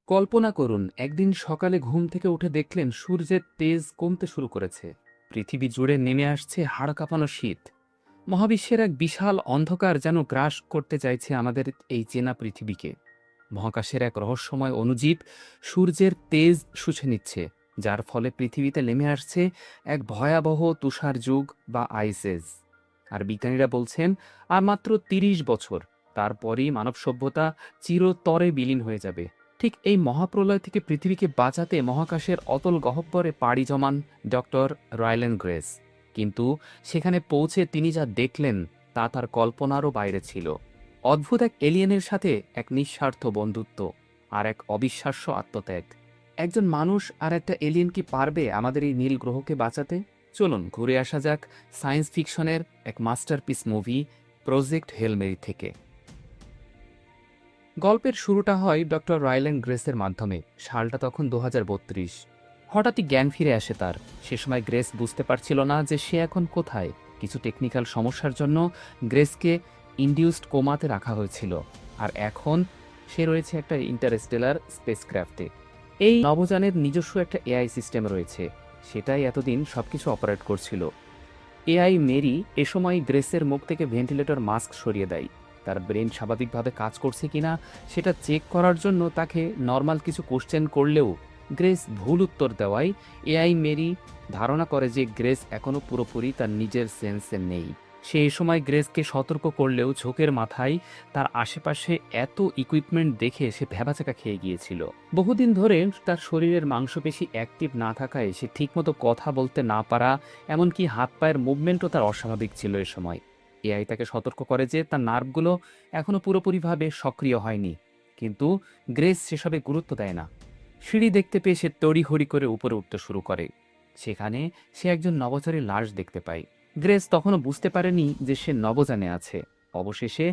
কল্পনা করুন একদিন সকালে ঘুম থেকে উঠে দেখলেন সূর্যের তেজ কমতে শুরু করেছে। পৃথিবী জুড়ে নেমে আসছে হাড় কাঁপানো শীত। মহাবিশ্বের এক বিশাল অন্ধকার যেন গ্রাস করতে চাইছে আমাদের এই চেনা পৃথিবীকে। মহাকাশের এক রহস্যময় অণুজীব সূর্যের তেজ শুষে নিচ্ছে, যার ফলে পৃথিবীতে নেমে আসছে এক ভয়াবহ তুষার যুগ বা আইসেজ। আর বিজ্ঞানীরা বলছেন আর মাত্র ৩০ বছর, তারপরই মানব সভ্যতা চিরতরে বিলীন হয়ে যাবে। ঠিক এই মহাপ্রলয় থেকে পৃথিবীকে বাঁচাতে মহাকাশের অতল গহ্বরে পাড়ি জমান ডক্টর রায়লেন গ্রেস। কিন্তু সেখানে পৌঁছে তিনি যা দেখলেন তা তার কল্পনারও বাইরে ছিল। অদ্ভুত এক এলিয়েনের সাথে এক নিঃস্বার্থ বন্ধুত্ব, আর এক অবিশ্বাস্য আত্মত্যাগ। একজন মানুষ আর একটা এলিয়েন কি পারবে আমাদের এই নীল গ্রহকে বাঁচাতে? চলুন ঘুরে আসা যাক সায়েন্স ফিকশনের এক মাস্টারপিস মুভি প্রজেক্ট হেল মেরি থেকে। গল্পের শুরুটা হয় ডক্টর রায়লেন গ্রেসের মাধ্যমে। সালটা তখন ২০৩২। হঠাৎই জ্ঞান ফিরে আসে তার। সে সময় গ্রেস বুঝতে পারছিল না যে সে এখন কোথায়। কিছু টেকনিক্যাল সমস্যার জন্য গ্রেসকে ইনডিউসড কোমাতে রাখা হয়েছিল, আর এখন সে রয়েছে একটা ইন্টারস্টেলার স্পেসক্রাফটে। এই নভোযানের নিজস্ব একটা এআই সিস্টেম রয়েছে, সেটাই এতদিন সবকিছু অপারেট করছিল। এআই মেরি এ সময় গ্রেসের মুখ থেকে ভেন্টিলেটর মাস্ক সরিয়ে দেয়। তার ব্রেন স্বাভাবিকভাবে কাজ করছে কিনা সেটা চেক করার জন্য তাকে নর্মাল কিছু কোশ্চেন করলেও গ্রেস ভুল উত্তর দেওয়ায় এআই মেরি ধারণা করে যে গ্রেস এখনও পুরোপুরি তার নিজের সেন্সে নেই। সে এ সময় গ্রেসকে সতর্ক করলেও ঝোঁকের মাথায় তার আশেপাশে এত ইকুইপমেন্ট দেখে সে ভ্যাবাচ্যাকা খেয়ে গিয়েছিল। বহুদিন ধরে তার শরীরের মাংসপেশি অ্যাক্টিভ না থাকায় সে ঠিকমতো কথা বলতে না পারা, এমনকি হাত পায়ের মুভমেন্টও তার অস্বাভাবিক ছিল এ সময়। এআই তাকে সতর্ক করে যে তার নার্ভগুলো এখনও পুরোপুরিভাবে সক্রিয় হয়নি, কিন্তু গ্রেস সেসবে গুরুত্ব দেয় না। সিঁড়ি দেখতে পেয়ে সে তড়িঘড়ি করে উপরে উঠতে শুরু করে। সেখানে সে একজন নভোচারীর লাশ দেখতে পায়। গ্রেস তখনও বুঝতে পারেনি যে সে নভোযানে আছে। অবশেষে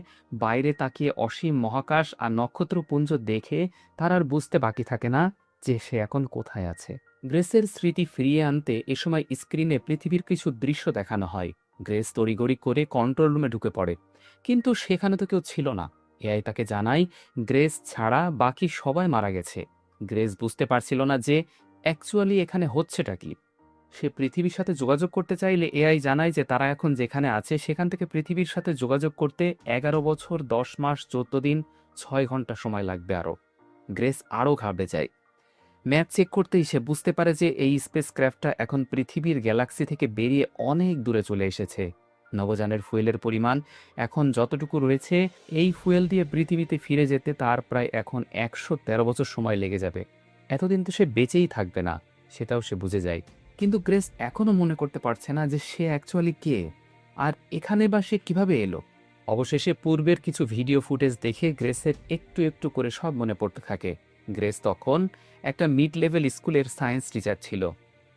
বাইরে তাকিয়ে অসীম মহাকাশ আর নক্ষত্রপুঞ্জ দেখে তার আর বুঝতে বাকি থাকে না যে সে এখন কোথায় আছে। গ্রেসের স্মৃতি ফিরিয়ে আনতে এ সময় স্ক্রিনে পৃথিবীর কিছু দৃশ্য দেখানো হয়। গ্রেস তড়িঘড়ি করে কন্ট্রোল রুমে ঢুকে পড়ে, কিন্তু সেখানে তো কেউ ছিল না। এআই তাকে জানায় গ্রেস ছাড়া বাকি সবাই মারা গেছে। গ্রেস বুঝতে পারছিল না যে অ্যাকচুয়ালি এখানে হচ্ছেটা কি। সে পৃথিবীর সাথে যোগাযোগ করতে চাইলে এআই জানায় যে তারা এখন যেখানে আছে সেখান থেকে পৃথিবীর সাথে যোগাযোগ করতে ১১ বছর ১০ মাস ১৪ দিন ৬ ঘন্টা সময় লাগবে আরও। গ্রেস আরও ঘাবড়ে যায়। ম্যাপ চেক করতেই সে বুঝতে পারে যে এই স্পেসক্রাফটটা এখন পৃথিবীর গ্যালাক্সি থেকে বেরিয়ে অনেক দূরে চলে এসেছে। নভোযানের ফুয়েলের পরিমাণ এখন যতটুকু রয়েছে, এই ফুয়েল দিয়ে পৃথিবীতে ফিরে যেতে তার প্রায় এখন ১১৩ বছর সময় লেগে যাবে। এতদিন তো সে বেঁচেই থাকবে না, সেটাও সে বুঝে যায়। কিন্তু গ্রেস এখনও মনে করতে পারছে না যে সে অ্যাকচুয়ালি কে, আর এখানে বা সে কিভাবে এলো। অবশেষে পূর্বের কিছু ভিডিও ফুটেজ দেখে গ্রেসের একটু একটু করে সব মনে পড়তে থাকে। গ্রেস তখন একটা মিড লেভেল স্কুলের সায়েন্স টিচার ছিল।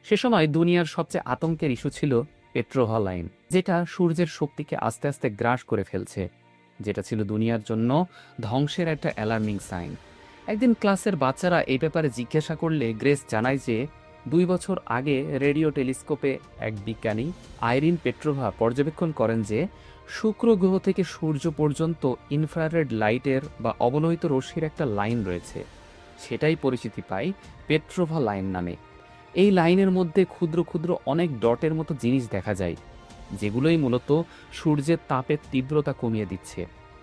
সে সময় দুনিয়ার সবচেয়ে আতঙ্কের ইস্যু ছিল পেট্রোভা লাইন, যেটা সূর্যের শক্তিকে আস্তে আস্তে গ্রাস করে ফেলছে, যেটা ছিল দুনিয়ার জন্য ধ্বংসের একটা অ্যালার্মিং সাইন। একদিন ক্লাসের বাচ্চারা এই ব্যাপারে জিজ্ঞাসা করলে গ্রেস জানায় যে ২ বছর আগে রেডিও টেলিস্কোপে এক বিজ্ঞানী আইরিন পেট্রোভা পর্যবেক্ষণ করেন যে শুক্র গ্রহ থেকে সূর্য পর্যন্ত ইনফ্রারেড লাইটের বা অবলোহিত রশ্মির একটা লাইন রয়েছে। সেটাই পরিচিতি পায় পেট্রোভা লাইন নামে। এই লাইনের মধ্যে ক্ষুদ্র ক্ষুদ্র অনেক ডটের মতো জিনিস দেখা যায়, যেগুলোই মূলত সূর্যের তাপের তীব্রতা কমিয়ে দিচ্ছে।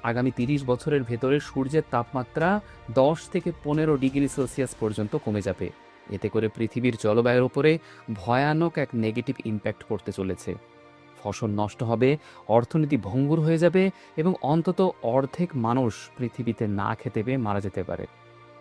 আগামী ৩০ বছরের ভেতরে সূর্যের তাপমাত্রা ১০ থেকে ১৫ ডিগ্রি সেলসিয়াস পর্যন্ত কমে যাবে। এতে করে পৃথিবীর জলবায়ুর উপরে ভয়ানক এক নেগেটিভ ইম্প্যাক্ট পড়তে চলেছে। ফসল নষ্ট হবে, অর্থনীতি ভঙ্গুর হয়ে যাবে, এবং অন্তত অর্ধেক মানুষ পৃথিবীতে না খেতে পেয়ে মারা যেতে পারে।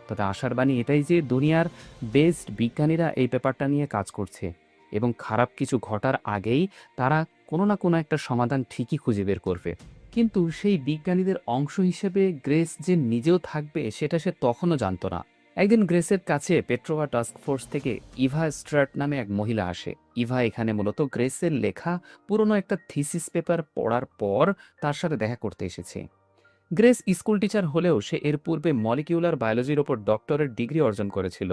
তবে আশার বাণী এটাই যে দুনিয়ার বেস্ট বিজ্ঞানীরা এই ব্যাপারটা নিয়ে কাজ করছে, এবং খারাপ কিছু ঘটার আগেই তারা কোনো না কোনো একটা সমাধান ঠিকই খুঁজে বের করবে। কিন্তু সেই বিজ্ঞানীদের অংশ হিসেবে গ্রেস যে নিজেও থাকবে সেটা সে তখনও জানত না। একদিন গ্রেসের কাছে পেট্রোভা টাস্ক ফোর্স থেকে ইভা স্ট্রাট নামে এক মহিলা আসে। ইভা এখানে মূলত গ্রেসের লেখা পুরনো একটা থিসিস পেপার পড়ার পর তার সাথে দেখা করতে এসেছে। গ্রেস স্কুল টিচার হলেও সে এর পূর্বে মলিকিউলার বায়োলজির ওপর ডক্টরেট ডিগ্রি অর্জন করেছিল।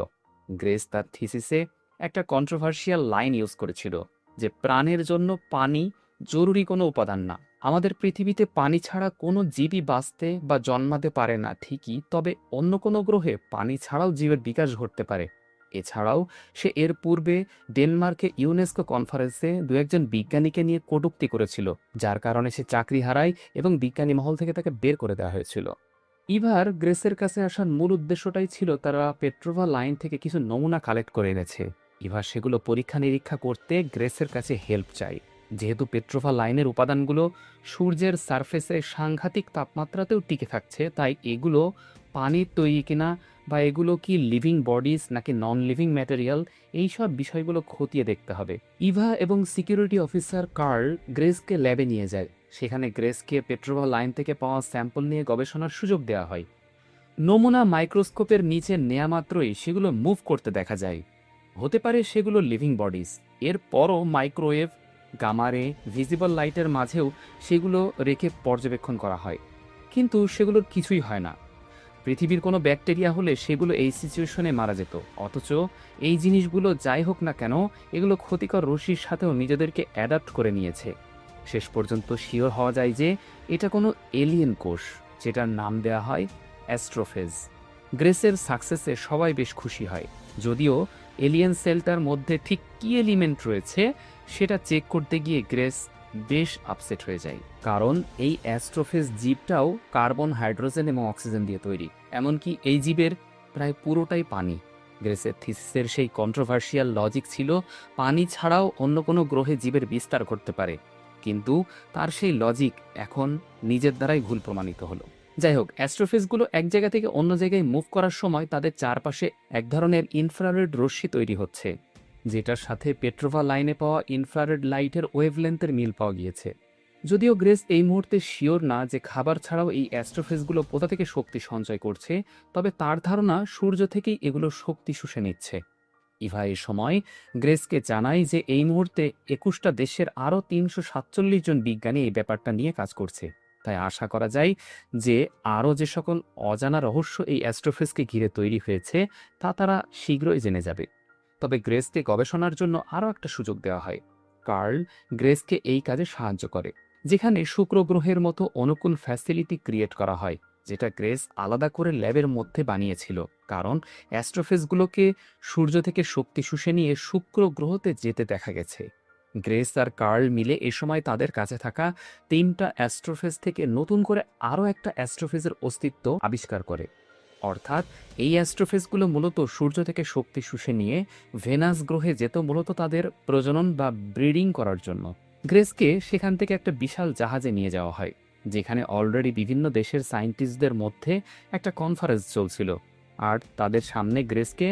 গ্রেস তার থিসিসে একটা কন্ট্রোভার্সিয়াল লাইন ইউজ করেছিল যে প্রাণের জন্য পানি জরুরি কোনো উপাদান না, আমাদের পৃথিবীতে পানি ছাড়া কোনো জীবই বাঁচতে বা জন্মাতে পারে না ঠিকই, তবে অন্য কোনো গ্রহে পানি ছাড়াও জীবের বিকাশ ঘটতে পারে। এছাড়াও সে এর পূর্বে ডেনমার্কে ইউনেস্কো কনফারেন্সে দু একজন বিজ্ঞানীকে নিয়ে কটূক্তি করেছিল, যার কারণে সে চাকরি হারায় এবং বিজ্ঞানী মহল থেকে তাকে বের করে দেওয়া হয়েছিল। এবার গ্রেসের কাছে আসার মূল উদ্দেশ্যটাই ছিল তারা পেট্রোভা লাইন থেকে কিছু নমুনা কালেক্ট করে এনেছে। এবার সেগুলো পরীক্ষা নিরীক্ষা করতে গ্রেসের কাছে হেল্প চাই। যেহেতু পেট্রোভা লাইনের উপাদানগুলো সূর্যের সারফেসে সাংঘাতিক তাপমাত্রাতেও টিকে থাকছে, তাই এগুলো পানির তৈরি কিনা বা এগুলো কি লিভিং বডিজ নাকি নন লিভিং ম্যাটেরিয়াল, এইসব বিষয়গুলো খতিয়ে দেখতে হবে। ইভা এবং সিকিউরিটি অফিসার কার্ল গ্রেসকে ল্যাবে নিয়ে যায়। সেখানে গ্রেসকে পেট্রোভা লাইন থেকে পাওয়া স্যাম্পল নিয়ে গবেষণার সুযোগ দেওয়া হয়। নমুনা মাইক্রোস্কোপের নিচে নেয়া মাত্রই সেগুলো মুভ করতে দেখা যায়। হতে পারে সেগুলো লিভিং বডিজ। এরপরও মাইক্রোওয়েভ, গামারে, ভিজিবল লাইটের মাঝেও সেগুলো রেখে পর্যবেক্ষণ করা হয়, কিন্তু সেগুলোর কিছুই হয় না। পৃথিবীর কোনো ব্যাকটেরিয়া হলে সেগুলো এই সিচুয়েশনে মারা যেত, অথচ এই জিনিসগুলো যাই হোক না কেন এগুলো ক্ষতিকর রশ্মির সাথেও নিজেদেরকে অ্যাডাপ্ট করে নিয়েছে। শেষ পর্যন্ত শিওর হওয়া যায় যে এটা কোনো এলিয়েন কোষ, যেটার নাম দেওয়া হয় অ্যাস্ট্রোফেজ। গ্রেসের সাকসেসে সবাই বেশ খুশি হয়, যদিও এলিয়েন সেলটার মধ্যে ঠিক কী এলিমেন্ট রয়েছে সেটা চেক করতে গিয়ে গ্রেস বেশ আপসেট হয়ে যায়। কারণ এই অ্যাস্ট্রোফেজ জীবটাও কার্বন, হাইড্রোজেন এবং অক্সিজেন দিয়ে তৈরি। এমনকি এই জীবের প্রায় পুরোটাই পানি। গ্রেসের থিসিসের সেই কন্ট্রোভার্সিয়াল লজিক ছিল পানি ছাড়াও অন্য কোনো গ্রহে জীবের বিস্তার ঘটতে পারে, কিন্তু তার সেই লজিক এখন নিজের দ্বারাই ভুল প্রমাণিত হলো। যাই হোক, অ্যাস্ট্রোফেজগুলো এক জায়গা থেকে অন্য জায়গায় মুভ করার সময় তাদের চারপাশে এক ধরনের ইনফ্রারেড রশ্মি তৈরি হচ্ছে, যেটার সাথে পেট্রোভা লাইনে পাওয়া ইনফ্রারেড লাইটের ওয়েভলেন্থের মিল পাওয়া গিয়েছে। যদিও গ্রেস এই মুহূর্তে শিওর না যে খাবার ছাড়াও এই অ্যাস্ট্রোফেজগুলো কোথা থেকে শক্তি সঞ্চয় করছে, তবে তার ধারণা সূর্য থেকেই এগুলো শক্তি শুষে নিচ্ছে। ইভা এই সময় গ্রেসকে জানায় যে এই মুহূর্তে ২১টা দেশের আরও ৩৪৭ জন বিজ্ঞানী এই ব্যাপারটা নিয়ে কাজ করছে। তাই আশা করা যায় যে আরও যে সকল অজানা রহস্য এই অ্যাস্ট্রোফেজকে ঘিরে তৈরি হয়েছে তা তারা শীঘ্রই জেনে যাবে। তবে গ্রেসকে গবেষণার জন্য আরও একটা সুযোগ দেওয়া হয়। কার্ল গ্রেসকে এই কাজে সাহায্য করে, যেখানে শুক্র গ্রহের মতো অনুকূল ফ্যাসিলিটি ক্রিয়েট করা হয়, যেটা গ্রেস আলাদা করে ল্যাবের মধ্যে বানিয়েছিল। কারণ অ্যাস্ট্রোফেজগুলোকে সূর্য থেকে শক্তি শুষে নিয়ে শুক্র গ্রহতে যেতে দেখা গেছে। গ্রেস আর কার্ল মিলে এ সময় তাদের কাছে থাকা ৩টা অ্যাস্ট্রোফেজ থেকে নতুন করে আরও একটা অ্যাস্ট্রোফেজের অস্তিত্ব আবিষ্কার করে। অর্থাৎ এই অ্যাস্ট্রোফেজগুলো মূলত সূর্য থেকে শক্তি শুষে নিয়ে ভেনাস গ্রহে যেত, মূলত তাদের প্রজনন বা ব্রিডিং করার জন্য। গ্রেসকে সেখান থেকে একটা বিশাল জাহাজে নিয়ে যাওয়া হয়, যেখানে অলরেডি বিভিন্ন দেশের সায়েন্টিস্টদের মধ্যে একটা কনফারেন্স চলছিল, আর তাদের সামনে গ্রেসকে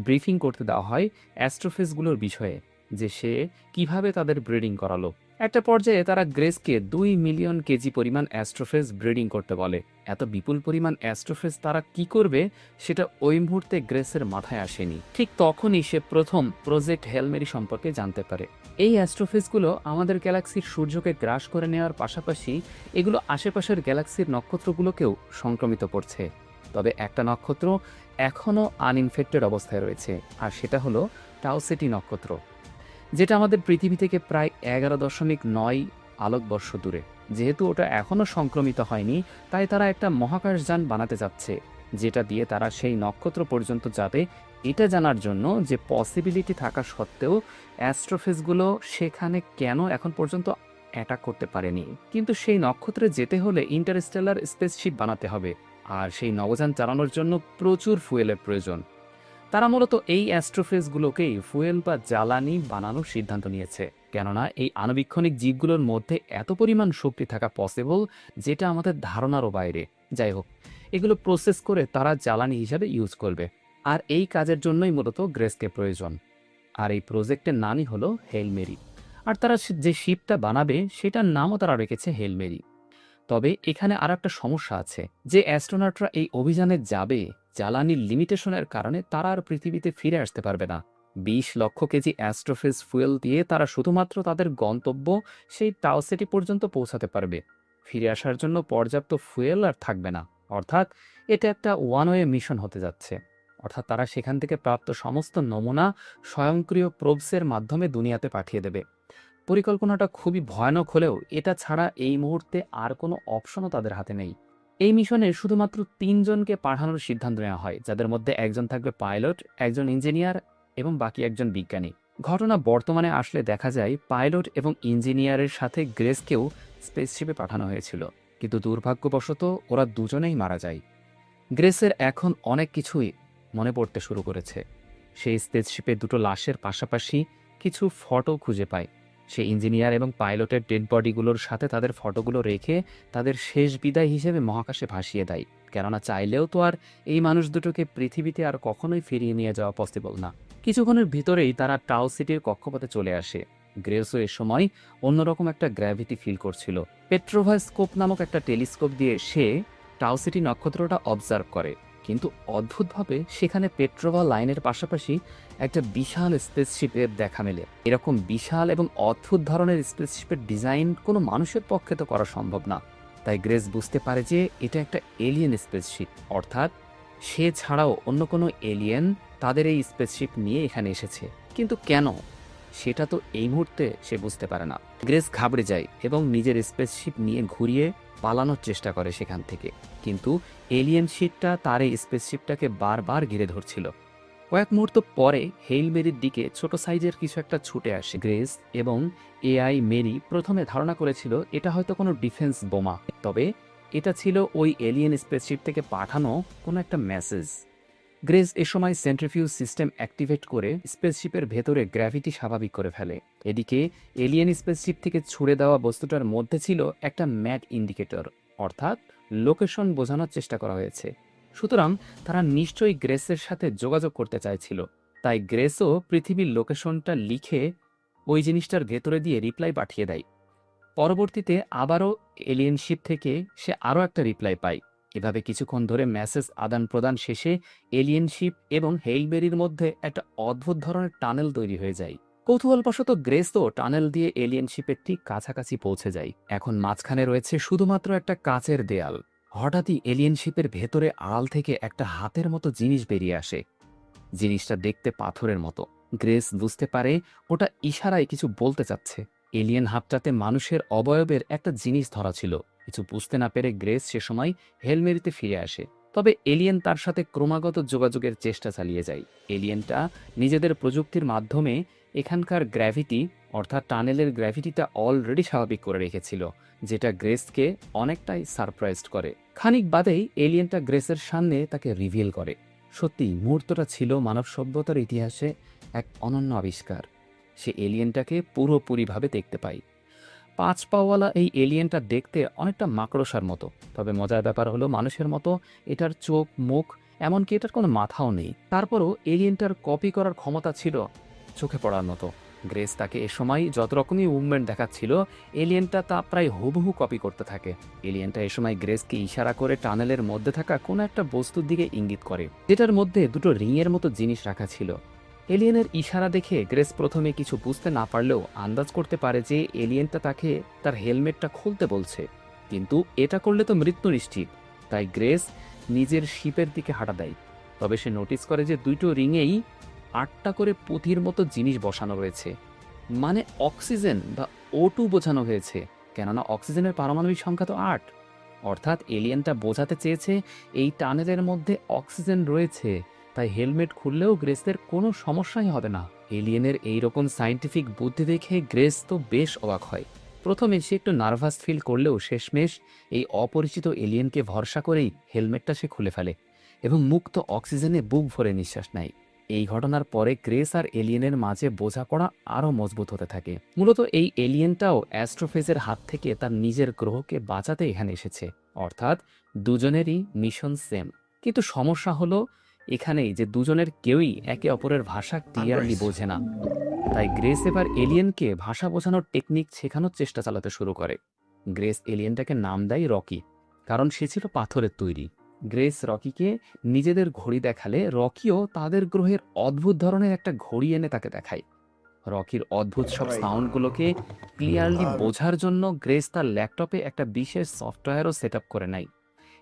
ব্রিফিং করতে দেওয়া হয় অ্যাস্ট্রোফেজগুলোর বিষয়ে, যে সে কিভাবে তাদের ব্রিডিং করালো। একটা পর্যায়ে তারা গ্রেসকে ২ মিলিয়ন কেজি পরিমাণ অ্যাস্ট্রোফেজ ব্রিডিং করতে বলে। এত বিপুল পরিমাণ অ্যাস্ট্রোফেজ তারা কি করবে সেটা ওই মুহূর্তে গ্রেসের মাথায় আসেনি। ঠিক তখনই সে প্রথম প্রজেক্ট হেল মেরি সম্পর্কে জানতে পারে। এই অ্যাস্ট্রোফেজগুলো আমাদের গ্যালাক্সির সূর্যকে গ্রাস করে নেওয়ার পাশাপাশি এগুলো আশেপাশের গ্যালাক্সির নক্ষত্রগুলোকেও সংক্রমিত করছে। তবে একটা নক্ষত্র এখনও আনইনফেক্টেড অবস্থায় রয়েছে, আর সেটা হলো টাউ সেটি নক্ষত্র, যেটা আমাদের পৃথিবী থেকে প্রায় ১১.৯ আলোকবর্ষ দূরে। যেহেতু ওটা এখনও সংক্রমিত হয়নি, তাই তারা একটা মহাকাশযান বানাতে যাচ্ছে, যেটা দিয়ে তারা সেই নক্ষত্র পর্যন্ত যাবে, এটা জানার জন্য যে পসিবিলিটি থাকা সত্ত্বেও অ্যাস্ট্রোফেজগুলো সেখানে কেন এখন পর্যন্ত অ্যাটাক করতে পারেনি। কিন্তু সেই নক্ষত্রে যেতে হলে ইন্টারস্টেলার স্পেসশিপ বানাতে হবে, আর সেই নবযান চালানোর জন্য প্রচুর ফুয়েলের প্রয়োজন। তারা মূলত এই অ্যাস্ট্রোফেজগুলোকেই ফুয়েল বা জ্বালানি বানানোর সিদ্ধান্ত নিয়েছে, কেননা এই আণুবীক্ষণিক জীবগুলোর মধ্যে এত পরিমাণ শক্তি থাকা পসিবল, যেটা আমাদের ধারণারও বাইরে। যাই হোক, এগুলো প্রসেস করে তারা জ্বালানি হিসাবে ইউজ করবে, আর এই কাজের জন্যই মূলত গ্রেসকে প্রয়োজন। আর এই প্রজেক্টের নামই হলো হেল মেরি। আর তারা যে শিপটা বানাবে সেটার নামও তারা রেখেছে হেল মেরি। তবে এখানে আর একটা সমস্যা আছে, যে অ্যাস্ট্রোনটরা এই অভিযানে যাবে, জ্বালানির লিমিটেশনের কারণে তারা আর পৃথিবীতে ফিরে আসতে পারবে না। ২০ লক্ষ কেজি অ্যাস্ট্রোফেজ ফুয়েল দিয়ে তারা শুধুমাত্র তাদের গন্তব্য সেই টাও সিটি পর্যন্ত পৌঁছাতে পারবে। ফিরে আসার জন্য পর্যাপ্ত ফুয়েল আর থাকবে না। অর্থাৎ এটা একটা ওয়ান ওয়ে মিশন হতে যাচ্ছে। অর্থাৎ তারা সেখান থেকে প্রাপ্ত সমস্ত নমুনা স্বয়ংক্রিয় প্রোবসের মাধ্যমে দুনিয়াতে পাঠিয়ে দেবে। পরিকল্পনাটা খুবই ভয়ানক হলেও এটা ছাড়া এই মুহূর্তে আর কোনো অপশনও তাদের হাতে নেই। এই মিশনে শুধুমাত্র ৩ জনকে পাঠানোর সিদ্ধান্ত নেওয়া হয়, যাদের মধ্যে একজন থাকবে পাইলট, একজন ইঞ্জিনিয়ার এবং বাকি একজন বিজ্ঞানী। ঘটনা বর্তমানে আসলে দেখা যায় পাইলট এবং ইঞ্জিনিয়ারের সাথে গ্রেসকেও স্পেসশিপে পাঠানো হয়েছিল, কিন্তু দুর্ভাগ্যবশত ওরা দুজনেই মারা যায়। গ্রেসের এখন অনেক কিছুই মনে পড়তে শুরু করেছে। সেই স্পেসশিপে দুটো লাশের পাশাপাশি কিছু ফটো খুঁজে পায়। সে ইঞ্জিনিয়ার এবং পাইলটের ডেড বডিগুলোর সাথে তাদের ফটোগুলো রেখে তাদের শেষ বিদায় হিসেবে মহাকাশে ভাসিয়ে দেয়, কেননা চাইলেও তো আর এই মানুষ দুটোকে পৃথিবীতে আর কখনোই ফিরিয়ে নিয়ে যাওয়া পসিবল না। কিছুক্ষণের ভিতরেই তারা টাও সিটির কক্ষপথে চলে আসে। গ্রেসও এ সময় অন্যরকম একটা গ্র্যাভিটি ফিল করছিল। পেট্রোভা স্কোপ নামক একটা টেলিস্কোপ দিয়ে সে টাও সিটি নক্ষত্রটা অবজার্ভ করে, কিন্তু অদ্ভুতভাবে সেখানে পেট্রোভা লাইনের পাশাপাশি একটা বিশাল স্পেসশিপের দেখা মেলে। এরকম বিশাল এবং অদ্ভুত ধরনের স্পেসশিপের ডিজাইন কোনো মানুষের পক্ষে তো করা সম্ভব না। তাই গ্রেস বুঝতে পারে যে এটা একটা এলিয়েন স্পেসশিপ, অর্থাৎ সে ছাড়াও অন্য কোনো এলিয়েন তাদের এই স্পেসশিপ নিয়ে এখানে এসেছে। কিন্তু কেন, সেটা তো এই মুহূর্তে সে বুঝতে পারে না। গ্রেস ঘাবড়ে যায় এবং নিজের স্পেসশিপ নিয়ে ঘুরিয়ে পালানোর চেষ্টা করে সেখান থেকে, কিন্তু এলিয়েন শিপটা তার এই স্পেসশিপটাকে বারবার ঘিরে ধরছিল। কয়েক মুহূর্ত পরে হেইল মেরির দিকে ছোট সাইজের কিছু একটা ছুটে আসে। গ্রেস এবং এআই মেরি প্রথমে ধারণা করেছিল এটা হয়তো কোনো ডিফেন্স বোমা, তবে এটা ছিল ওই এলিয়েন স্পেসশিপ থেকে পাঠানো কোনো একটা মেসেজ। গ্রেস এ সময় সেন্ট্রিফিউজ সিস্টেম অ্যাক্টিভেট করে স্পেসশিপের ভেতরে গ্র্যাভিটি স্বাভাবিক করে ফেলে। এদিকে এলিয়েন স্পেসশিপ থেকে ছুড়ে দেওয়া বস্তুটার মধ্যে ছিল একটা ম্যাট ইন্ডিকেটর, অর্থাৎ লোকেশন বোঝানোর চেষ্টা করা হয়েছে। সুতরাং তারা নিশ্চয়ই গ্রেসের সাথে যোগাযোগ করতে চাইছিল। তাই গ্রেসও পৃথিবীর লোকেশনটা লিখে ওই জিনিসটার ভেতরে দিয়ে রিপ্লাই পাঠিয়ে দেয়। পরবর্তীতে আবারও এলিয়েন শিপ থেকে সে আরও একটা রিপ্লাই পায়। এভাবে কিছুক্ষণ ধরে মেসেজ আদান প্রদান শেষে এলিয়েন শিপ এবং হেইলবেরির মধ্যে একটা অদ্ভুত ধরনের টানেল তৈরি হয়ে যায়। কৌতূহলবশত গ্রেস তো টানেল দিয়ে এলিয়েন শিপের ঠিক কাছাকাছি পৌঁছে যায়। এখন মাঝখানে রয়েছে শুধুমাত্র একটা কাচের দেয়াল। হঠাৎই এলিয়েন শিপের ভেতরে আড়াল থেকে একটা হাতের মতো জিনিস বেরিয়ে আসে। জিনিসটা দেখতে পাথরের মতো। গ্রেস বুঝতে পারে ওটা ইশারায় কিছু বলতে চাচ্ছে। এলিয়েন হাতটাতে মানুষের অবয়বের একটা জিনিস ধরা ছিল। কিছু বুঝতে না পেরে গ্রেস সে সময় হেলমেরিতে ফিরে আসে, তবে এলিয়েন তার সাথে ক্রমাগত যোগাযোগের চেষ্টা চালিয়ে যায়। এলিয়েনটা নিজেদের প্রযুক্তির মাধ্যমে এখানকার গ্র্যাভিটি, অর্থাৎ টানেলের গ্র্যাভিটিটা অলরেডি স্বাভাবিক করে রেখেছিল, যেটা গ্রেসকে অনেকটাই সারপ্রাইজড করে। খানিক বাদেই এলিয়েনটা গ্রেসের সামনে তাকে রিভিল করে। সত্যি মুহূর্তটা ছিল মানব সভ্যতার ইতিহাসে এক অনন্য আবিষ্কার। সে এলিয়েনটাকে পুরোপুরিভাবে দেখতে পায়। ৫ পাওয়ালা এই এলিয়েনটা দেখতে অনেকটা মাকড়সার মতো, তবে মজার ব্যাপার হলো মানুষের মতো এটার চোখ, মুখ, এমনকি এটার কোনো মাথাও নেই। তারপরও এলিয়েনটার কপি করার ক্ষমতা ছিল চোখে পড়ার মতো। গ্রেস তাকে এ সময় যত রকমই মুভমেন্ট দেখাচ্ছিল, এলিয়েনটা তা প্রায় হুবহু কপি করতে থাকে। এলিয়েনটা এ সময় গ্রেসকে ইশারা করে টানেলের মধ্যে থাকা কোনো একটা বস্তুর দিকে ইঙ্গিত করে, যেটার মধ্যে দুটো রিংয়ের মতো জিনিস রাখা ছিল। এলিয়েনের ইশারা দেখে গ্রেস প্রথমে কিছু বুঝতে না পারলেও আন্দাজ করতে পারে যে এলিয়েনটা তাকে তার হেলমেটটা খুলতে বলছে, কিন্তু এটা করলে তো মৃত্যু নিশ্চিত। তাই গ্রেস নিজের শিপের দিকে হাঁটা দেয়। তবে সে নোটিস করে যে দুটো রিংয়েই ৮টা করে পুঁথির মতো জিনিস বসানো রয়েছে, মানে অক্সিজেন বা O2 বোঝানো হয়েছে, কেননা অক্সিজেনের পারমাণবিক সংখ্যা তো ৮। অর্থাৎ এলিয়েনটা বোঝাতে চেয়েছে এই টানেলের মধ্যে অক্সিজেন রয়েছে, তাই হেলমেট খুললেও গ্রেসের কোনো সমস্যাই হবে না। এলিয়েনের এইরকম সায়েন্টিফিক বুদ্ধি দেখে গ্রেস তো বেশ অবাক হয়। প্রথমে সে একটু নার্ভাস ফিল করলেও শেষমেশ এই অপরিচিত এলিয়েনকে ভরসা করেই হেলমেটটা সে খুলে ফেলে এবং মুক্ত অক্সিজেনে বুক ভরে নিঃশ্বাস নেয়। এই ঘটনার পরে গ্রেস আর এলিয়েনের মাঝে বোঝাপড়া আরও মজবুত হতে থাকে। মূলত এই এলিয়েনটাও অ্যাস্ট্রোফেজের হাত থেকে তার নিজের গ্রহকে বাঁচাতে এখানে এসেছে, অর্থাৎ দুজনেরই মিশন সেম। কিন্তু সমস্যা হলো এখানেই যে দুজনের কেউই একে অপরের ভাষা ক্লিয়ারলি বোঝে না। তাই গ্রেস এবার এলিয়েনকে ভাষা বোঝানোর টেকনিক শেখানোর চেষ্টা চালাতে শুরু করে। গ্রেস এলিয়েনটাকে নাম দেয় রকি, কারণ সে ছিল পাথরের তৈরি। গ্রেস রকিকে নিজেদের ঘড়ি দেখালে রকিও তাদের গ্রহের অদ্ভুত ধরনের একটা ঘড়ি এনে তাকে দেখায়। রকির অদ্ভুত সব সাউন্ডগুলোকে ক্লিয়ারলি বোঝার জন্য গ্রেস তার ল্যাপটপে একটা বিশেষ সফটওয়্যারও সেট আপ করে নেয়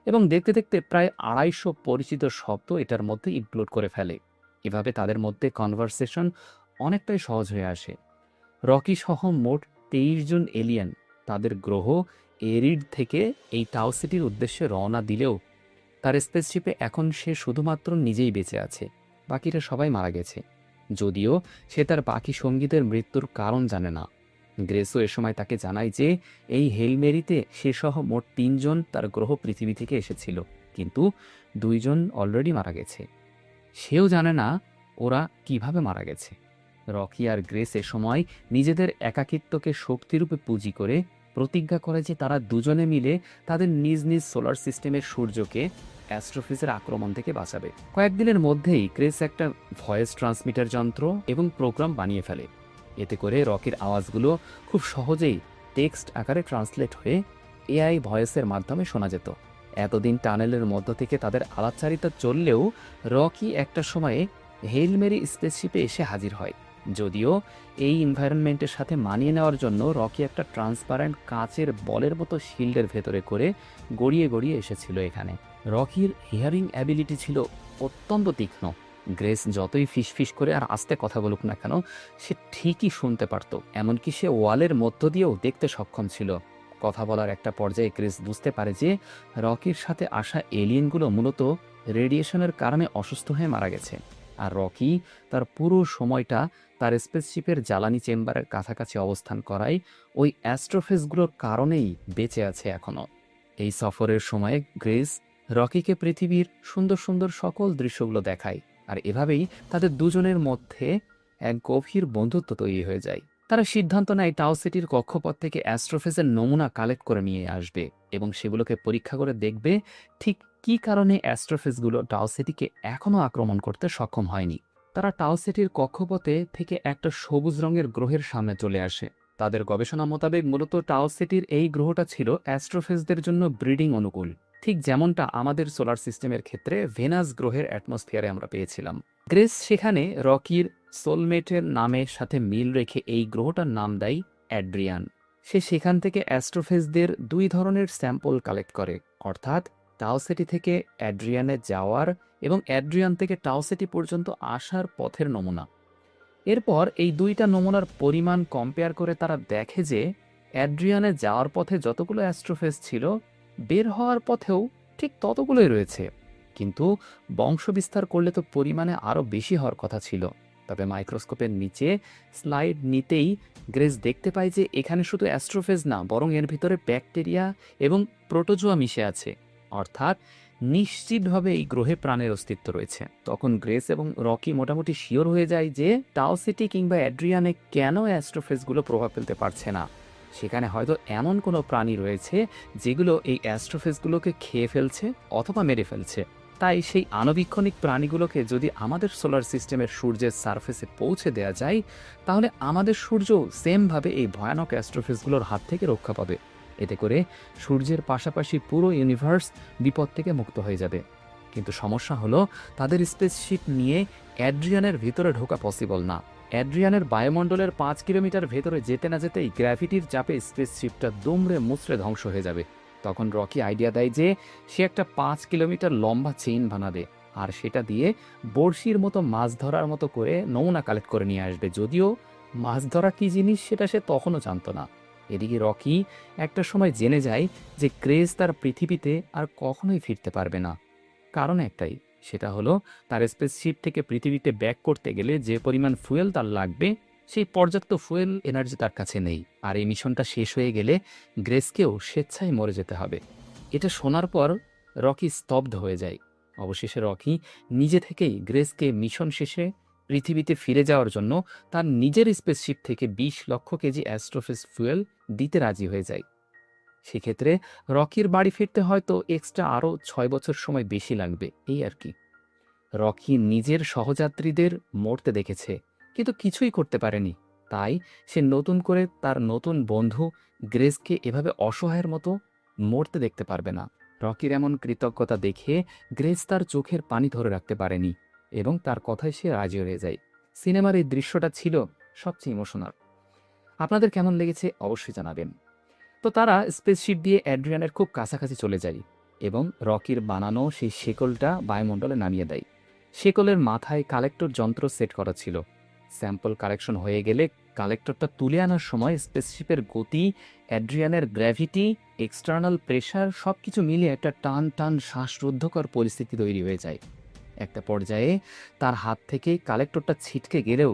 এবং দেখতে দেখতে প্রায় ২৫০ পরিচিত শব্দ এটার মধ্যে ইনক্লুড করে ফেলে। এভাবে তাদের মধ্যে কনভারসেশন অনেকটাই সহজ হয়ে আসে। রকি সহ মোট 23 জন এলিয়েন তাদের গ্রহ এরিড থেকে এই টাও সিটির উদ্দেশ্যে রওনা দিলেও তার স্পেসশিপে এখন সে শুধুমাত্র নিজেই বেঁচে আছে, বাকিরা সবাই মারা গেছে। যদিও সে তার বাকি সঙ্গীদের মৃত্যুর কারণ জানে না। গ্রেসও এ সময় তাকে জানায় যে এই হেলমেরিতে সে সহ মোট 3 জন তার গ্রহ পৃথিবী থেকে এসেছিল, কিন্তু 2 জন অলরেডি মারা গেছে। সেও জানে না ওরা কিভাবে মারা গেছে। রকি আর গ্রেস এ সময় নিজেদের একাকিত্বকে শক্তিরূপে পুঁজি করে প্রতিজ্ঞা করে যে তারা দুজনে মিলে তাদের নিজ নিজ সোলার সিস্টেমের সূর্যকে অ্যাস্ট্রোফিজের আক্রমণ থেকে বাঁচাবে। কয়েকদিনের মধ্যেই গ্রেস একটা ভয়েস ট্রান্সমিটার যন্ত্র এবং প্রোগ্রাম বানিয়ে ফেলে। এতে করে রকির আওয়াজগুলো খুব সহজেই টেক্সট আকারে ট্রান্সলেট হয়ে এআই ভয়েসের মাধ্যমে শোনা যেত। এতদিন টানেলের মধ্য থেকে তাদের আলাপচারিতা চললেও রকি একটা সময়ে হেইল মেরি স্পেসশিপে এসে হাজির হয়। যদিও এই এনভায়রনমেন্টের সাথে মানিয়ে নেওয়ার জন্য রকি একটা ট্রান্সপারেন্ট কাচের বলের মতো শিল্ডের ভেতরে করে গড়িয়ে গড়িয়ে এসেছিল এখানে। রকির হিয়ারিং অ্যাবিলিটি ছিল অত্যন্ত তীক্ষ্ণ। গ্রেস যতই ফিসফিস করে আর আস্তে কথা বলুক না কেন, সে ঠিকই শুনতে পারত। এমনকি সে ওয়ালের মধ্য দিয়েও দেখতে সক্ষম ছিল। কথা বলার একটা পর্যায়ে গ্রেস বুঝতে পারে যে রকির সাথে আসা এলিয়েনগুলো মূলত রেডিয়েশনের কারণে অসুস্থ হয়ে মারা গেছে, আর রকি তার পুরো সময়টা তার স্পেসশিপের জ্বালানি চেম্বারের কাছাকাছি অবস্থান করায় ওই অ্যাস্ট্রোফেসগুলোর কারণেই বেঁচে আছে এখনও। এই সফরের সময় গ্রেস রকিকে পৃথিবীর সুন্দর সুন্দর সকল দৃশ্যগুলো দেখায়, আর এভাবেই তাদের দুজনের মধ্যে এক গভীর বন্ধুত্ব তৈরি হয়ে যায়। তারা সিদ্ধান্ত নেয় টাও সিটির কক্ষপথ থেকে অ্যাস্ট্রোফেজের নমুনা কালেক্ট করে নিয়ে আসবে এবং সেগুলোকে পরীক্ষা করে দেখবে ঠিক কী কারণে অ্যাস্ট্রোফেজগুলো টাও সিটিকে এখনও আক্রমণ করতে সক্ষম হয়নি। তারা টাও সিটির কক্ষপথে থেকে একটা সবুজ রঙের গ্রহের সামনে চলে আসে। তাদের গবেষণা মোতাবেক মূলত টাও সিটির এই গ্রহটা ছিল অ্যাস্ট্রোফেজদের জন্য ব্রিডিং অনুকূল, ঠিক যেমনটা আমাদের সোলার সিস্টেমের ক্ষেত্রে ভেনাস গ্রহের অ্যাটমসফিয়ারে আমরা পেয়েছিলাম। গ্রেস সেখানে রকির সোলমেটের নামের সাথে মিল রেখে এই গ্রহটার নাম দেয় অ্যাড্রিয়ান। সে সেখান থেকে অ্যাস্ট্রোফেজদের 2 ধরনের স্যাম্পল কালেক্ট করে, অর্থাৎ টাও সিটি থেকে অ্যাড্রিয়ানে যাওয়ার এবং অ্যাড্রিয়ান থেকে টাও সিটি পর্যন্ত আসার পথের নমুনা। এরপর এই 2টা নমুনার পরিমাণ কম্পেয়ার করে তারা দেখে যে অ্যাড্রিয়ানে যাওয়ার পথে যতগুলো অ্যাস্ট্রোফেজ ছিল, বের হওয়ার পথেও ঠিক ততগুলোই রয়েছে। কিন্তু বংশ বিস্তার করলে তো পরিমাণে আরও বেশি হওয়ার কথা ছিল। তবে মাইক্রোস্কোপের নিচে স্লাইড নিতেই গ্রেস দেখতে পায় যে এখানে শুধু অ্যাস্ট্রোফেজ না, বরং এর ভিতরে ব্যাকটেরিয়া এবং প্রোটোজোয়া মিশে আছে, অর্থাৎ নিশ্চিতভাবে এই গ্রহে প্রাণের অস্তিত্ব রয়েছে। তখন গ্রেস এবং রকি মোটামুটি শিওর হয়ে যায় যে টাও সিটি কিংবা অ্যাড্রিয়ানে কেন অ্যাস্ট্রোফেজগুলো প্রভাব ফেলতে পারছে না। সেখানে হয়তো এমন কোনো প্রাণী রয়েছে যেগুলো এই অ্যাস্ট্রোফেজগুলোকে খেয়ে ফেলছে অথবা মেরে ফেলছে। তাই সেই আণুবীক্ষণিক প্রাণীগুলোকে যদি আমাদের সোলার সিস্টেমের সূর্যের সারফেসে পৌঁছে দেওয়া যায়, তাহলে আমাদের সূর্য সেমভাবে এই ভয়ানক অ্যাস্ট্রোফেজগুলোর হাত থেকে রক্ষা পাবে। এতে করে সূর্যের পাশাপাশি পুরো ইউনিভার্স বিপদ থেকে মুক্ত হয়ে যাবে। কিন্তু সমস্যা হলো তাদের স্পেসশিপ নিয়ে অ্যাড্রিয়ানের ভিতরে ঢোকা পসিবল না। অ্যাড্রিয়ানের বায়ুমণ্ডলের 5 কিলোমিটার ভেতরে যেতে না যেতেই গ্র্যাভিটির চাপে স্পেসশিপটা দুমড়ে মুচড়ে ধ্বংস হয়ে যাবে। তখন রকি আইডিয়া দেয় যে সে একটা 5 কিলোমিটার লম্বা চেইন বানাবে, আর সেটা দিয়ে বড়শির মতো মাছ ধরার মতো করে নমুনা কালেক্ট করে নিয়ে আসবে। যদিও মাছ ধরা কী জিনিস সেটা সে তখনও জানত না। এদিকে রকি একটা সময় জেনে যায় যে গ্রেস তার পৃথিবীতে আর কখনোই ফিরতে পারবে না। কারণ একটাই, সেটা হলো তার স্পেসশিপ থেকে পৃথিবীতে ব্যাক করতে গেলে যে পরিমাণ ফুয়েল তার লাগবে, সেই পর্যাপ্ত ফুয়েল এনার্জি তার কাছে নেই। আর এই মিশনটা শেষ হয়ে গেলে গ্রেসকেও স্বেচ্ছায় মরে যেতে হবে। এটা শোনার পর রকি স্তব্ধ হয়ে যায়। অবশেষে রকি নিজে থেকেই গ্রেসকে মিশন শেষে পৃথিবীতে ফিরে যাওয়ার জন্য তার নিজের স্পেসশিপ থেকে 20 লক্ষ কেজি অ্যাস্ট্রোফেজ ফুয়েল দিতে রাজি হয়ে যায়। সেক্ষেত্রে রকির বাড়ি ফিরতে হয়তো এক্সট্রা আরও 6 বছর সময় বেশি লাগবে, এই আর কি। রকি নিজের সহযাত্রীদের মরতে দেখেছে, কিন্তু কিছুই করতে পারেনি। তাই সে নতুন করে তার নতুন বন্ধু গ্রেসকে এভাবে অসহায়ের মতো মরতে দেখতে পারবে না। রকির এমন কৃতজ্ঞতা দেখে গ্রেস তার চোখের পানি ধরে রাখতে পারেনি এবং তার কথায় সে রাজি হয়ে যায়। সিনেমার এই দৃশ্যটা ছিল সবচেয়ে ইমোশনাল। আপনাদের কেমন লেগেছে অবশ্যই জানাবেন। তো তারা স্পেসশিপ দিয়ে অ্যাড্রিয়ানের খুব কাছাকাছি চলে যায় এবং রকির বানানো সেই শেকলটা বায়ুমণ্ডলে নামিয়ে দেয়। শেকলের মাথায় কালেক্টর যন্ত্র সেট করা ছিল। স্যাম্পল কালেকশন হয়ে গেলে কালেক্টরটা তুলে আনার সময় স্পেসশিপের গতি, অ্যাড্রিয়ানের গ্র্যাভিটি, এক্সটার্নাল প্রেশার সব কিছু মিলিয়ে একটা টান টান শ্বাসরুদ্ধকর পরিস্থিতি তৈরি হয়ে যায়। একটা পর্যায়ে তার হাত থেকে কালেক্টরটা ছিটকে গেলেও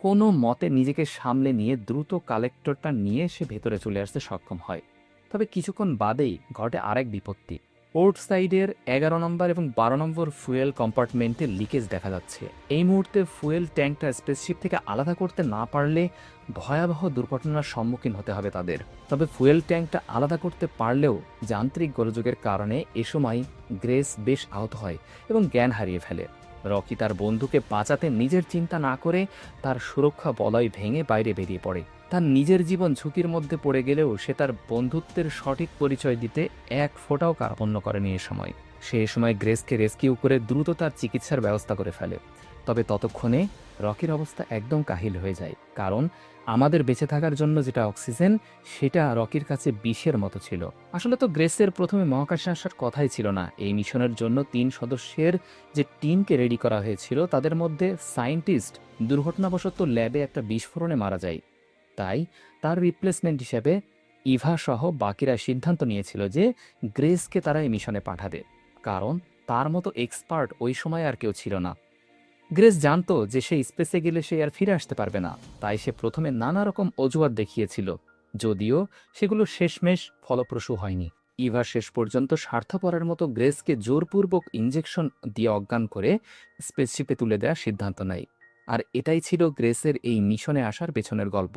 কোনো মতে নিজেকে সামলে নিয়ে দ্রুত কালেক্টরটা নিয়ে সে ভেতরে চলে আসতে সক্ষম হয়। তবে কিছুক্ষণ বাদেই ঘটে আরেক বিপত্তি। পোর্ট সাইডের 11 নম্বর এবং 12 নম্বর ফুয়েল কম্পার্টমেন্টে লিকেজ দেখা যাচ্ছে। এই মুহূর্তে ফুয়েল ট্যাঙ্কটা স্পেসশিপ থেকে আলাদা করতে না পারলে ভয়াবহ দুর্ঘটনার সম্মুখীন হতে হবে তাদের। তবে ফুয়েল ট্যাঙ্কটা আলাদা করতে পারলেও যান্ত্রিক গোলযোগের কারণে এ সময় গ্রেস বেশ আহত হয় এবং জ্ঞান হারিয়ে ফেলে। রকি তার বন্ধুকে বাঁচাতে নিজের চিন্তা না করে তার সুরক্ষা বলয় ভেঙে বাইরে বেরিয়ে পড়ে। তার নিজের জীবন ঝুঁকির মধ্যে পড়ে গেলেও সে তার বন্ধুত্বের সঠিক পরিচয় দিতে এক ফোঁটাও কার্পণ্য করেনি এ সময়। সে এ সময় গ্রেসকে রেস্কিউ করে দ্রুত তার চিকিৎসার ব্যবস্থা করে ফেলে। তবে ততক্ষণে রকির অবস্থা একদম কাহিল হয়ে যায়, কারণ আমাদের বেঁচে থাকার জন্য যেটা অক্সিজেন সেটা রকির কাছে বিষের মতো ছিল। আসলে তো গ্রেসের প্রথমে মহাকাশে আসার কথাই ছিল না। এই মিশনের জন্য 3 সদস্যের যে টিমকে রেডি করা হয়েছিল তাদের মধ্যে সায়েন্টিস্ট দুর্ঘটনাবশত ল্যাবে একটা বিস্ফোরণে মারা যায়। তাই তার রিপ্লেসমেন্ট হিসেবে ইভা সহ বাকিরা সিদ্ধান্ত নিয়েছিল যে গ্রেসকে তারা এই মিশনে পাঠাবে, কারণ তার মতো এক্সপার্ট ওই সময় আর কেউ ছিল না। গ্রেস জানতো যে সে স্পেসে গেলে সে আর ফিরে আসতে পারবে না, তাই সে প্রথমে নানা রকম অজুহাত দেখিয়েছিল, যদিও সেগুলো শেষমেশ ফলপ্রসূ হয়নি। ইভা শেষ পর্যন্ত স্বার্থপরের মতো গ্রেসকে জোরপূর্বক ইঞ্জেকশন দিয়ে অজ্ঞান করে স্পেসশিপে তুলে দেওয়ার সিদ্ধান্ত নেয়। আর এটাই ছিল গ্রেসের এই মিশনে আসার পেছনের গল্প।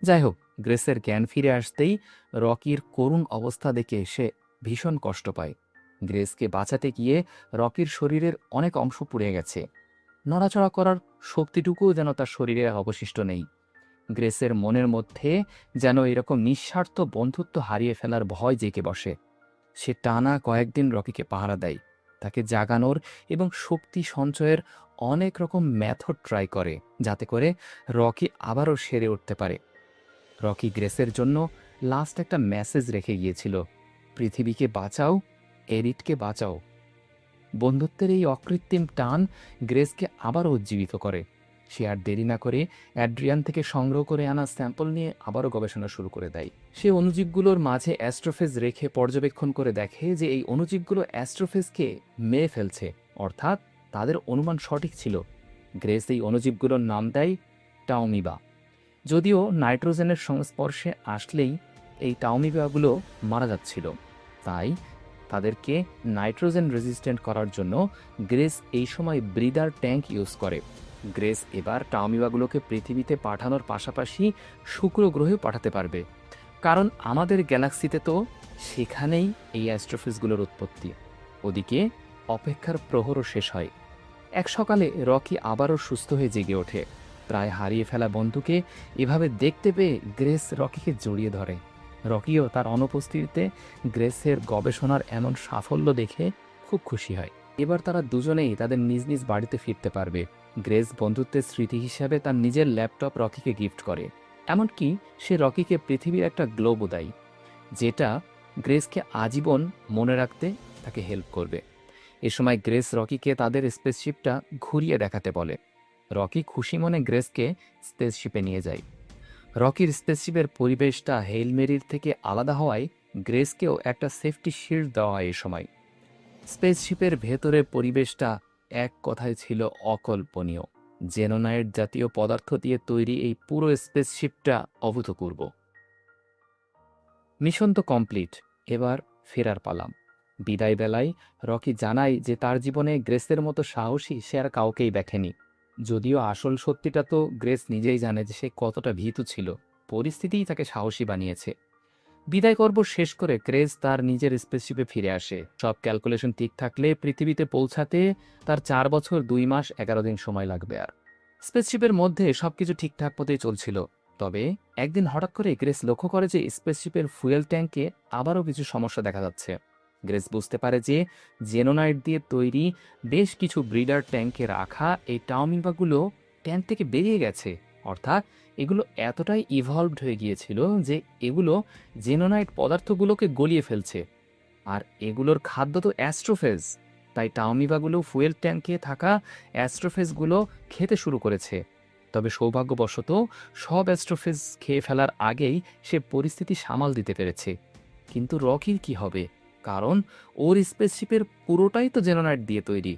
যাই হোক, গ্রেসের জ্ঞান ফিরে আসতেই রকির করুণ অবস্থা দেখে সে ভীষণ কষ্ট পায়। গ্রেসকে বাঁচাতে গিয়ে রকির শরীরের অনেক অংশ পুড়ে গেছে, নড়াচড়া করার শক্তিটুকুও যেন তার শরীরে অবশিষ্ট নেই। গ্রেসের মনের মধ্যে যেন এরকম নিঃস্বার্থ বন্ধুত্ব হারিয়ে ফেলার ভয় জেগে বসে। সে টানা কয়েকদিন রকিকে পাহারা দেয়, তাকে জাগানোর এবং শক্তি সঞ্চয়ের অনেক রকম মেথড ট্রাই করে, যাতে করে রকি আবারও সেরে উঠতে পারে। রকি গ্রেসের জন্য লাস্ট একটা মেসেজ রেখে গিয়েছিল, পৃথিবীকে বাঁচাও, এরিটকে বাঁচাও। বন্ধুত্বের এই অকৃত্রিম টান গ্রেসকে আবারও উজ্জীবিত করে। সে আর দেরি না করে অ্যাড্রিয়ান থেকে সংগ্রহ করে আনা স্যাম্পল নিয়ে আবারও গবেষণা শুরু করে দেয়। সে অণুজীবগুলোর মাঝে অ্যাস্ট্রোফেজ রেখে পর্যবেক্ষণ করে দেখে যে এই অণুজীবগুলো অ্যাস্ট্রোফেজকে মেরে ফেলছে, অর্থাৎ তাদের অনুমান সঠিক ছিল। গ্রেস এই অণুজীবগুলোর নাম দেয় টাউমিবা। যদিও নাইট্রোজেনের সংস্পর্শে আসলেই এই টাউমিবাগুলো মারা যাচ্ছিল, তাই তাদেরকে নাইট্রোজেন রেজিস্ট্যান্ট করার জন্য গ্রেস এই সময় ব্রিদার ট্যাঙ্ক ইউজ করে। গ্রেস এবার টাউমিবাগুলোকে পৃথিবীতে পাঠানোর পাশাপাশি শুক্র গ্রহেও পাঠাতে পারবে, কারণ আমাদের গ্যালাক্সিতে তো সেখানেই এই অ্যাস্ট্রোফেজগুলোর উৎপত্তি। ওদিকে অপেক্ষার প্রহরও শেষ হয়। এক সকালে রকি আবারও সুস্থ হয়ে জেগে ওঠে। প্রায় হারিয়ে ফেলা বন্ধুকে এভাবে দেখতে পেয়ে গ্রেস রকিকে জড়িয়ে ধরে। রকিও তার অনুপস্থিতিতে গ্রেসের গবেষণার এমন সাফল্য দেখে খুব খুশি হয়। এবার তারা দুজনেই তাদের নিজ নিজ বাড়িতে ফিরতে পারবে। গ্রেস বন্ধুত্বের স্মৃতি হিসাবে তার নিজের ল্যাপটপ রকিকে গিফট করে, এমনকি সে রকিকে পৃথিবীর একটা গ্লোবও দেয়, যেটা গ্রেসকে আজীবন মনে রাখতে তাকে হেল্প করবে। এ সময় গ্রেস রকিকে তাদের স্পেসশিপটা ঘুরিয়ে দেখাতে বলে। রকি খুশি মনে গ্রেসকে স্পেসশিপে নিয়ে যায়। রকির স্পেসশিপের পরিবেশটা হেইল মেরির থেকে আলাদা হওয়ায় গ্রেসকেও একটা সেফটি শিল্ড দেওয়া হয়। এ সময় স্পেসশিপের ভেতরে পরিবেশটা এক কথায় ছিল অকল্পনীয়। জেনোনাইট জাতীয় পদার্থ দিয়ে তৈরি এই পুরো স্পেসশিপটা অভূতপূর্ব। মিশন তো কমপ্লিট, এবার ফেরার পালাম। বিদায় বেলায় রকি জানায় যে তার জীবনে গ্রেসের মতো সাহসী সে আর কাউকেই দেখেনি। যদিও আসল সত্যিটা তো গ্রেস নিজেই জানে যে সে কতটা ভীতু ছিল, পরিস্থিতিই তাকে সাহসী বানিয়েছে। বিদায় পর্ব শেষ করে গ্রেস তার নিজের স্পেসশিপে ফিরে আসে। সব ক্যালকুলেশন ঠিক থাকলে পৃথিবীতে পৌঁছাতে তার 4 বছর 2 মাস 11 দিন সময় লাগবে। আর স্পেসশিপের মধ্যে সবকিছু ঠিকঠাক মতোই চলছিল। তবে একদিন হঠাৎ করে গ্রেস লক্ষ্য করে যে স্পেসশিপের ফুয়েল ট্যাঙ্কে আবারও কিছু সমস্যা দেখা যাচ্ছে। গ্রেস বুঝতে পারে যে জেনোনাইট দিয়ে তৈরি বেশ কিছু ব্রিডার ট্যাঙ্কে রাখা এই টাউমিবাগুলো ট্যাঙ্ক থেকে বেরিয়ে গেছে, অর্থাৎ এগুলো এতটাই ইভলভড হয়ে গিয়েছিল যে এগুলো জেনোনাইট পদার্থগুলোকে গলিয়ে ফেলছে। আর এগুলোর খাদ্য তো অ্যাস্ট্রোফেজ, তাই টাউমিবাগুলো ফুয়েল ট্যাঙ্কে থাকা অ্যাস্ট্রোফেজগুলো খেতে শুরু করেছে। তবে সৌভাগ্যবশত সব অ্যাস্ট্রোফেজ খেয়ে ফেলার আগেই সে পরিস্থিতি সামাল দিতে পেরেছে। কিন্তু রকির কি হবে? কারণ ওর স্পেসশিপের পুরোটাই তো জেনোনাইট দিয়ে তৈরি।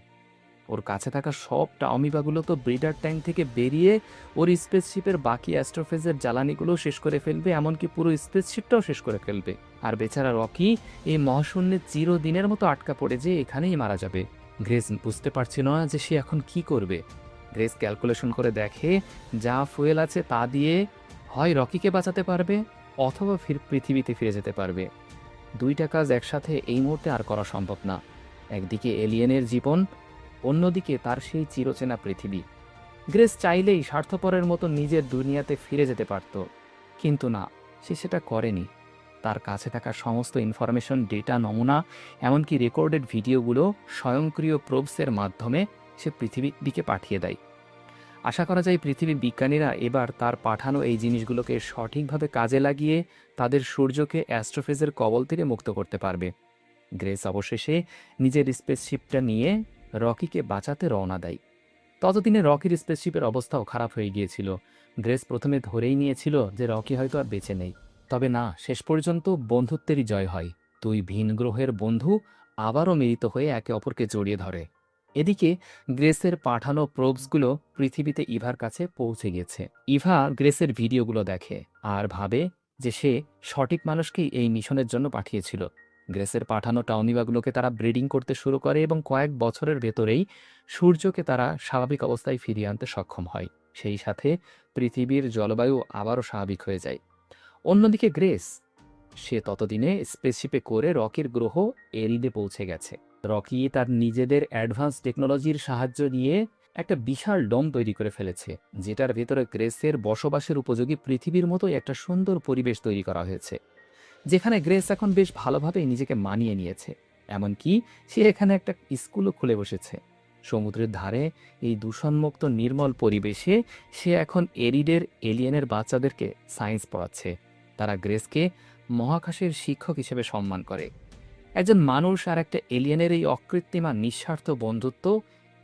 ওর কাছে থাকা সব টাওমিবাগুলো তো ব্রিডার ট্যাঙ্ক থেকে বেরিয়ে ওর স্পেসশিপের বাকি অ্যাস্ট্রোফেজের জ্বালানিগুলো শেষ করে ফেলবে, এমনকি পুরো স্পেসশিপটাও শেষ করে ফেলবে। আর বেচারা রকি এই মহাশূন্যে চিরদিনের মতো আটকা পড়ে যে এখানেই মারা যাবে। গ্রেস বুঝতে পারছিল না যে সে এখন কি করবে। গ্রেস ক্যালকুলেশন করে দেখে যা ফুয়েল আছে তা দিয়ে হয় রকিকে বাঁচাতে পারবে অথবা পৃথিবীতে ফিরে যেতে পারবে। দুইটা কাজ একসাথে এই মুহূর্তে আর করা সম্ভব না। একদিকে এলিয়েনের জীবন, অন্যদিকে তার সেই চিরচেনা পৃথিবী। গ্রেস চাইলেই স্বার্থপরের মতো নিজের দুনিয়াতে ফিরে যেতে পারত, কিন্তু না, সে সেটা করেনি। তার কাছে থাকা সমস্ত ইনফরমেশন, ডেটা, নমুনা, এমনকি রেকর্ডেড ভিডিওগুলো স্বয়ংক্রিয় প্রোবসের মাধ্যমে সে পৃথিবীর দিকে পাঠিয়ে দেয়। আশা করা যায় পৃথিবীর বিজ্ঞানীরা এবার তার পাঠানো এই জিনিসগুলোকে সঠিকভাবে কাজে লাগিয়ে তাদের সূর্যকে অ্যাস্ট্রোফেজের কবল থেকে মুক্ত করতে পারবে। গ্রেস অবশেষে নিজের স্পেসশিপটা নিয়ে রকিকে বাঁচাতে রওনা দেয়। ততদিনে রকির স্পেসশিপের অবস্থাও খারাপ হয়ে গিয়েছিল। গ্রেস প্রথমে ধরেই নিয়েছিল যে রকি হয়তো আর বেঁচে নেই। তবে না, শেষ পর্যন্ত বন্ধুত্বেরই জয় হয়। দুই ভিন গ্রহের বন্ধু আবারও মিলিত হয়ে একে অপরকে জড়িয়ে ধরে। এদিকে গ্রেসের পাঠানো প্রোবসগুলো পৃথিবীতে ইভার কাছে পৌঁছে গেছে। ইভা গ্রেসের ভিডিওগুলো দেখে আর ভাবে যে সে সঠিক মানুষকেই এই মিশনের জন্য পাঠিয়েছিল। গ্রেসের পাঠানো টাওমিবাগুলোকে তারা ব্রিডিং করতে শুরু করে এবং কয়েক বছরের ভেতরেই সূর্যকে তারা স্বাভাবিক অবস্থায় ফিরিয়ে আনতে সক্ষম হয়। সেই সাথে পৃথিবীর জলবায়ু আবারও স্বাভাবিক হয়ে যায়। অন্যদিকে গ্রেস, সে ততদিনে স্পেসশিপে করে রকির গ্রহ এরিডে পৌঁছে গেছে। রকি তার নিজেদের অ্যাডভান্স টেকনোলজির সাহায্য নিয়ে একটা বিশাল ডোম তৈরি করে ফেলেছে, যেটার ভেতরে গ্রেসের বসবাসের উপযোগী পৃথিবীর মতোই একটা সুন্দর পরিবেশ তৈরি করা হয়েছে, যেখানে গ্রেস এখন বেশ ভালোভাবেই নিজেকে মানিয়ে নিয়েছে। এমনকি সে এখানে একটা স্কুলও খুলে বসেছে। সমুদ্রের ধারে এই দূষণমুক্ত নির্মল পরিবেশে সে এখন এরিডের এলিয়েনের বাচ্চাদেরকে সায়েন্স পড়াচ্ছে। তারা গ্রেসকে মহাকাশের শিক্ষক হিসেবে সম্মান করে। একজন মানুষ আর একটা এলিয়েনের এই অকৃত্রিম আর নিঃস্বার্থ বন্ধুত্ব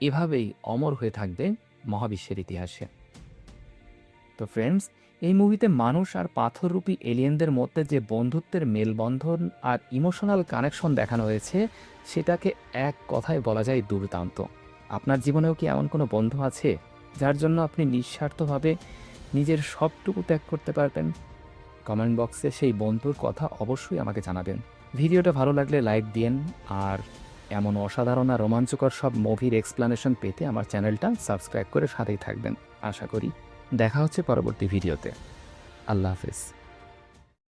এভাবেই অমর হয়ে থাকবে মহাবিশ্বের ইতিহাসে। তো ফ্রেন্ডস, এই মুভিতে মানুষ আর পাথররূপী এলিয়েনদের মধ্যে যে বন্ধুত্বের মেলবন্ধন আর ইমোশনাল কানেকশন দেখানো হয়েছে, সেটাকে এক কথায় বলা যায় দুর্দান্ত। আপনার জীবনেও কি এমন কোনো বন্ধু আছে যার জন্য আপনি নিঃস্বার্থভাবে নিজের সবটুকু ত্যাগ করতে পারবেন? কমেন্ট বক্সে সেই বন্ধুর কথা অবশ্যই আমাকে জানাবেন। ভিডিওটা ভালো লাগলে লাইক দিন, আর এমন অসাধারণ আর রোমাঞ্চকর সব মুভির এক্সপ্লানেশন পেতে আমার চ্যানেলটা সাবস্ক্রাইব করে সাথেই থাকবেন। আশা করি দেখা হচ্ছে পরবর্তী ভিডিওতে। আল্লাহ হাফেজ।